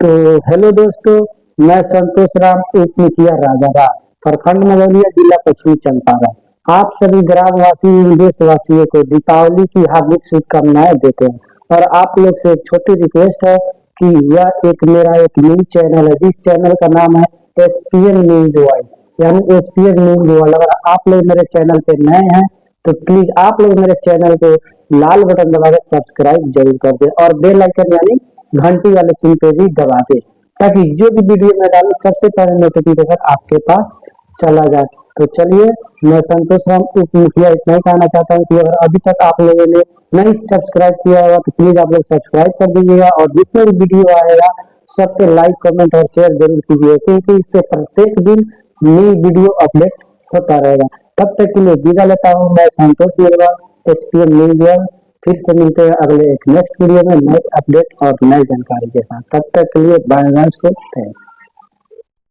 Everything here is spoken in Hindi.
तो हेलो दोस्तों, मैं संतोष राम उप मुखिया राजाराम, प्रखंड मलौलिया, जिला पश्चिमी चंपारण। आप सभी ग्रामवासी देशवासियों को दीपावली की हार्दिक शुभकामनाएं देते हैं। और आप लोग से एक छोटी रिक्वेस्ट है कि यह मेरा एक न्यूज चैनल है, जिस चैनल का नाम है एसपीएन न्यूज वर्ल्ड, यानी एसपीएन न्यूज वर्ल्ड। अगर आप लोग मेरे चैनल पे नए हैं तो प्लीज आप लोग मेरे चैनल को लाल बटन दबा के सब्सक्राइब जरूर कर दे और बेल आइकन यानी घंटी वाले चिन्ह पे भी दबा दे, ताकि जो भी वीडियो मैं डालूं सबसे पहले नोटिफिकेशन आपके पास चला जाए। तो चलिए, मैं संतोष राम उप मुखिया इतना ही कहना चाहता हूँ कि अगर अभी तक आप लोगों ने नहीं सब्सक्राइब किया होगा तो प्लीज आप लोग सब्सक्राइब कर दीजिएगा, और जितने भी वीडियो आएगा सब पे लाइक, कमेंट और शेयर जरूर कीजिए, क्योंकि इस पे प्रत्येक दिन न्यू वीडियो अपडेट होता रहेगा। तब तक के लिए विदा लेता हूँ, मैं संतोष निर्वाल, एसपीएम न्यूज। फिर से मिलते हैं अगले एक नेक्स्ट वीडियो में नए अपडेट और नई जानकारी के साथ। तब तक के लिए बाय बाय, सो थैंक्स।